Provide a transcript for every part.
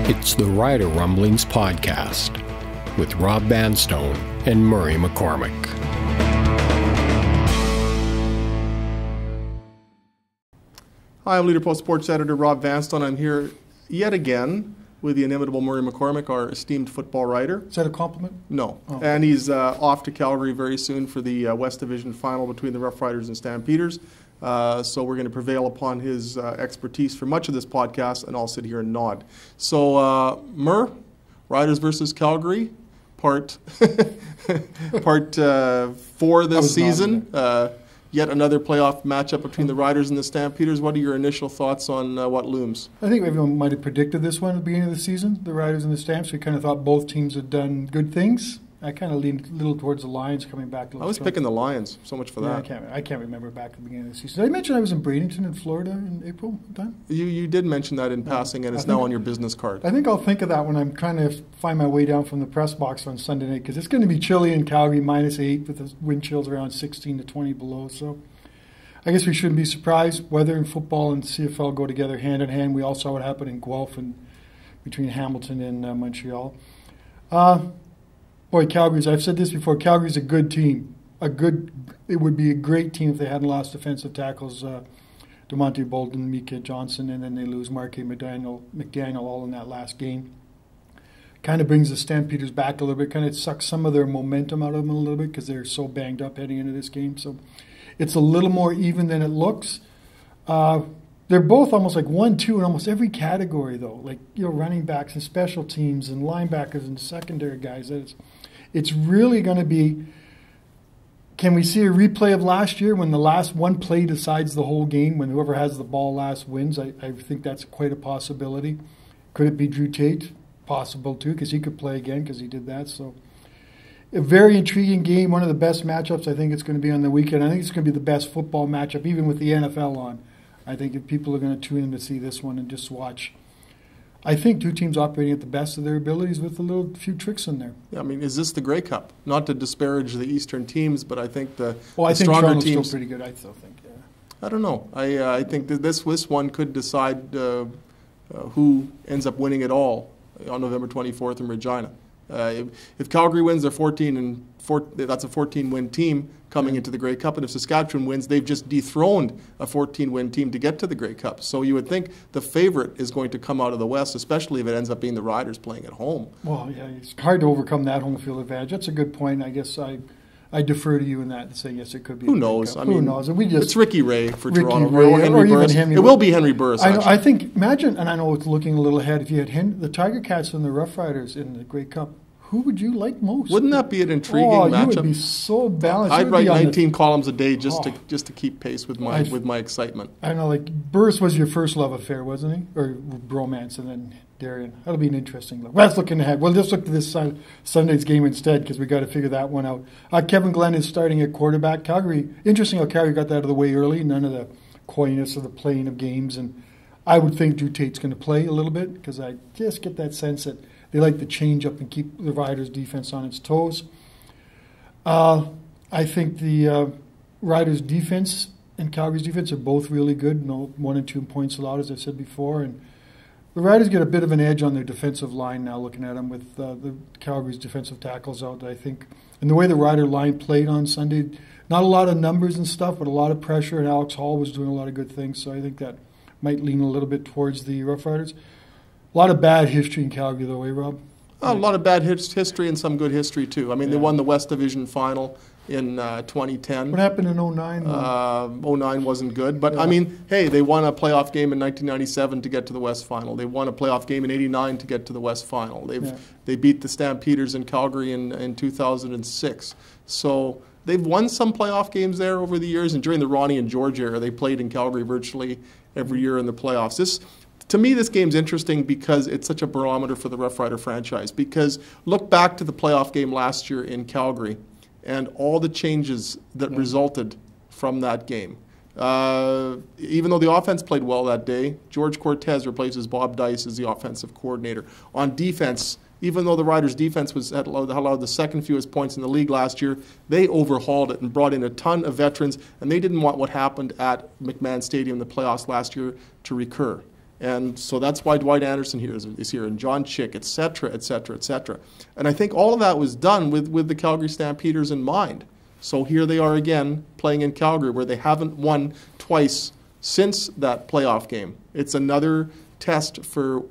It's the Rider Rumblings podcast with Rob Vanstone and Murray McCormick. Hi, I'm Leader Post Sports Editor Rob Vanstone. I'm here yet again with the inimitable Murray McCormick, our esteemed football writer. Is that a compliment? No. Oh. And he's off to Calgary very soon for the West Division final between the Roughriders and Stampeders. So we're going to prevail upon his expertise for much of this podcast, and I'll sit here and nod. So, Mur, Riders versus Calgary, part 4 this season. Yet another playoff matchup between the Riders and the Stampeders. What are your initial thoughts on what looms? I think everyone might have predicted this one at the beginning of the season, the Riders and the Stamps. We kind of thought both teams had done good things. I kind of leaned a little towards the Lions coming back. I was picking the Lions. So much for that. I can't remember back at the beginning of the season. Did I mention I was in Bradenton in Florida in April time? You did mention that in passing, and it's now on your business card. I think I'll think of that when I'm trying to find my way down from the press box on Sunday night, because it's going to be chilly in Calgary, -8 with the wind chills around 16 to 20 below. So I guess we shouldn't be surprised. Weather and football and CFL go together hand in hand. We all saw what happened in Guelph and between Hamilton and Montreal. Boy, Calgary's, I've said this before, Calgary's a good team. It would be a great team if they hadn't lost defensive tackles, DeMonte Bolden, Mika Johnson, and then they lose Marquis McDaniel all in that last game. Kind of brings the Stampeders back a little bit, kind of sucks some of their momentum out of them a little bit because they're so banged up heading into this game. So it's a little more even than it looks. They're both almost like 1-2 in almost every category, though. Like, running backs and special teams and linebackers and secondary guys. It's really going to be, can we see a replay of last year when the last one play decides the whole game, when whoever has the ball last wins? I think that's quite a possibility. Could it be Drew Tate? Possible, too, because he could play again because he did that. So a very intriguing game, one of the best matchups I think it's going to be on the weekend. I think it's going to be the best football matchup, even with the NFL on. I think if people are going to tune in to see this one and just watch, I think two teams operating at the best of their abilities with a few tricks in there. Yeah, I mean, is this the Grey Cup? Not to disparage the Eastern teams, but I think the I think stronger Toronto's teams. Still pretty good. I still think. Yeah. I don't know. I think that this one could decide who ends up winning it all on November 24th in Regina. If Calgary wins, they're 14-4. That's a 14-win team coming into the Grey Cup, and if Saskatchewan wins, they've just dethroned a 14-win team to get to the Grey Cup. So you would think the favorite is going to come out of the West, especially if it ends up being the Riders playing at home. Well, yeah, it's hard to overcome that home field advantage. That's a good point. I guess I defer to you in that and say yes, it could be. Who knows? Who knows? And it's Ricky Ray for Toronto, Ray, or even Burris. him. It will be Henry Burris. I think. Imagine, and I know it's looking a little ahead. If you had the Tiger Cats and the Riders in the Grey Cup, who would you like most? Wouldn't that be an intriguing matchup? You would be so balanced. I'd write 19 columns a day just to keep pace with my excitement. I know, like Burris was your first love affair, wasn't he? Or bromance, and then Darian. That'll be an interesting look. Well, let's look ahead. We'll just look to this Sunday's game instead because we got to figure that one out. Kevin Glenn is starting at quarterback. Calgary. Interesting how Calgary got that out of the way early. None of the coyness of the playing of games, and I would think Drew Tate's going to play a little bit because I just get that sense that they like to change up and keep the Riders' defense on its toes. I think the Riders' defense and Calgary's defense are both really good. 1 and 2 points allowed, as I said before. And the Riders get a bit of an edge on their defensive line now, looking at them with the Calgary's defensive tackles out, I think. And the way the Rider line played on Sunday, not a lot of numbers and stuff, but a lot of pressure, and Alex Hall was doing a lot of good things. So I think that might lean a little bit towards the Roughriders. A lot of bad history in Calgary, though, eh, Rob? A lot of bad history and some good history, too. I mean, They won the West Division final in 2010. What happened in 09? 09 wasn't good. But, I mean, hey, they won a playoff game in 1997 to get to the West final. They won a playoff game in 89 to get to the West final. They beat the Stampeders in Calgary in 2006. So they've won some playoff games there over the years. And during the Ronnie and George era, they played in Calgary virtually every year in the playoffs. To me, this game's interesting because it's such a barometer for the Rough Rider franchise. Because look back to the playoff game last year in Calgary and all the changes that resulted from that game. Even though the offense played well that day, George Cortez replaces Bob Dice as the offensive coordinator. On defense, even though the Riders' defense had allowed the second fewest points in the league last year, they overhauled it and brought in a ton of veterans, and they didn't want what happened at McMahon Stadium in the playoffs last year to recur. And so that's why Dwight Anderson is here, and John Chick, et cetera, et cetera, et cetera. And I think all of that was done with the Calgary Stampeders in mind. So here they are again playing in Calgary, where they haven't won twice since that playoff game. It's another test for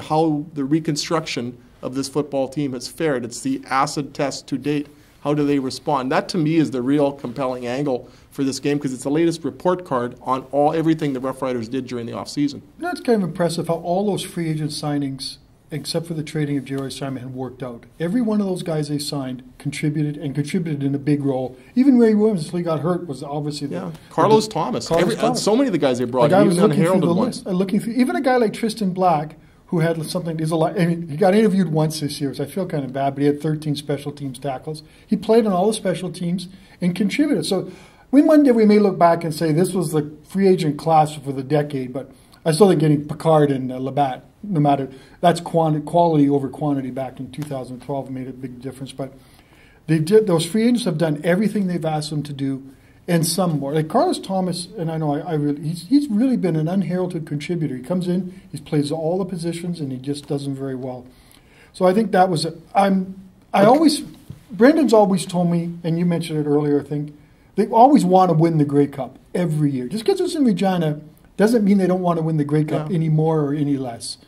how the reconstruction of this football team has fared. It's the acid test to date. How do they respond? That, to me, is the real compelling angle for this game, because it's the latest report card on everything the Rough Riders did during the offseason. It's kind of impressive how all those free agent signings, except for the trading of Jerry Simon, had worked out. Every one of those guys they signed contributed in a big role. Even Ray Williams, until he got hurt, was obviously Carlos Thomas. So many of the guys they brought, even unheralded ones. Looking through, even a guy like Tristan Black, who had something. He got interviewed once this year, so I feel kind of bad, but he had 13 special teams tackles. He played on all the special teams and contributed. So one day we may look back and say this was the free agent class for the decade, but I still think getting Picard and Labatt, no matter, that's quality over quantity back in 2012 made a big difference. But those free agents have done everything they've asked them to do and some more. Like Carlos Thomas, and I know he's really been an unheralded contributor. He comes in, he plays all the positions, and he just does them very well. So I think that was Brendan's always told me, and you mentioned it earlier, I think, they always want to win the Grey Cup every year. Just because it's in Regina doesn't mean they don't want to win the Grey Cup any more or any less.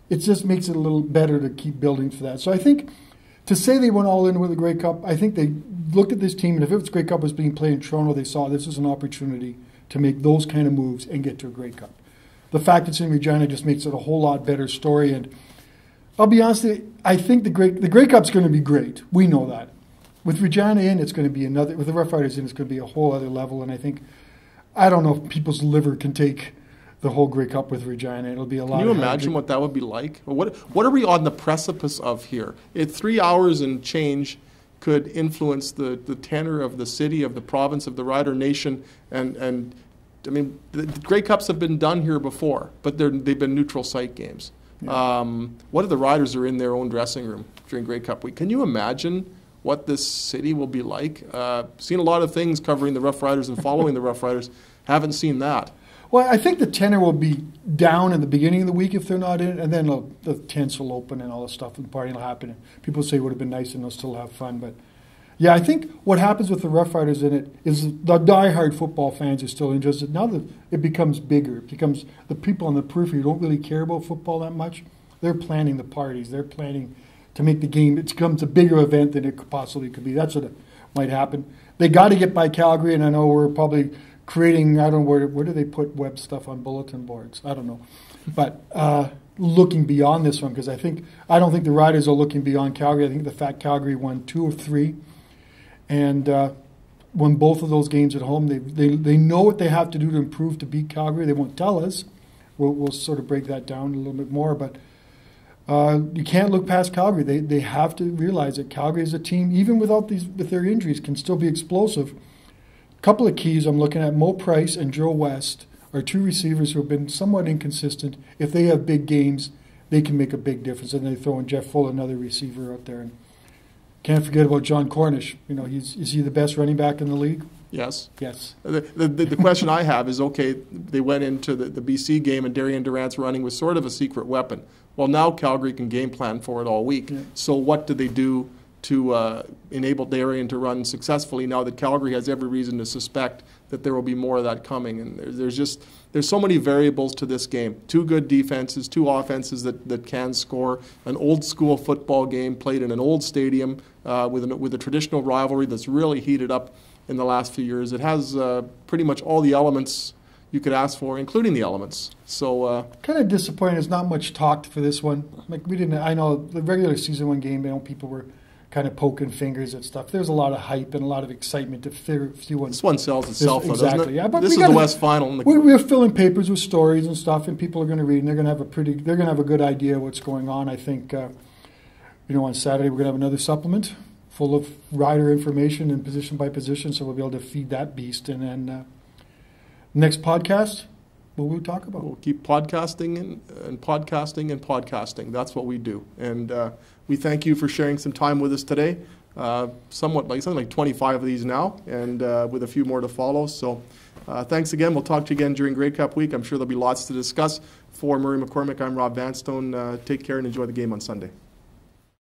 It just makes it a little better to keep building for that. So I think to say they went all in with the Grey Cup, I think they looked at this team, and if its Grey Cup was being played in Toronto, they saw this as an opportunity to make those kind of moves and get to a Grey Cup. The fact it's in Regina just makes it a whole lot better story. And I'll be honest, I think the Grey Cup's going to be great. We know that. With Regina in, it's going to be another. With the Rough Riders in, it's going to be a whole other level. And I don't know if people's liver can take the whole Grey Cup with Regina. It'll be a lot. Can you imagine what that would be like? What are we on the precipice of here? 3 hours and change could influence the tenor of the city, of the province, of the Rider Nation, and I mean, the Grey Cups have been done here before, but they've been neutral site games. Yeah. What if the Riders are in their own dressing room during Grey Cup week? Can you imagine what this city will be like? Seen a lot of things covering the Rough Riders and following the Rough Riders. Haven't seen that. Well, I think the tenor will be down in the beginning of the week if they're not in it, and then the tents will open and all the stuff, and the partying will happen. And people say it would have been nice and they'll still have fun. But, yeah, I think what happens with the Rough Riders in it is the diehard football fans are still interested. Now that it becomes bigger, it becomes the people on the periphery who don't really care about football that much, they're planning the parties. They're planning to make the game. It becomes a bigger event than it possibly could be. That's what might happen. They got to get by Calgary, and I know we're probably creating, I don't know, where do they put web stuff on bulletin boards? I don't know. But looking beyond this one, because I don't think the Riders are looking beyond Calgary. I think the fact Calgary won 2 of 3 and won both of those games at home. They know what they have to do to improve to beat Calgary. They won't tell us. We'll sort of break that down a little bit more. But you can't look past Calgary. They have to realize that Calgary is a team, even with their injuries, can still be explosive. Couple of keys I'm looking at: Mo Price and Joe West are 2 receivers who have been somewhat inconsistent. If they have big games, they can make a big difference. And they throw in Jeff Full, another receiver out there. And can't forget about John Cornish. You know, is he the best running back in the league? Yes. Yes. The question I have is, okay, they went into the BC game and Darian Durant's running was sort of a secret weapon. Well, now Calgary can game plan for it all week. Yeah. So what do they do to enable Darian to run successfully now that Calgary has every reason to suspect that there will be more of that coming? And there's so many variables to this game. 2 good defenses, 2 offenses that can score, an old school football game played in an old stadium with a traditional rivalry that's really heated up in the last few years. It has pretty much all the elements you could ask for, including the elements. So kind of disappointing. There's not much talked for this one. Like I know the regular season 1 game, people were kind of poking fingers at stuff. There's a lot of hype and a lot of excitement to see one. This one sells itself, though, exactly. doesn't it? Yeah, but this is the West Final. We're filling papers with stories and stuff, and people are going to read, and they're going to have a good idea of what's going on. I think, on Saturday we're going to have another supplement full of rider information and position by position, so we'll be able to feed that beast. And then next podcast, what will we talk about? We'll keep podcasting and podcasting and podcasting. That's what we do. And we thank you for sharing some time with us today. Something like 25 of these now, and with a few more to follow. So Thanks again. We'll talk to you again during Grey Cup week. I'm sure there'll be lots to discuss. For Murray McCormick, I'm Rob Vanstone. Take care and enjoy the game on Sunday.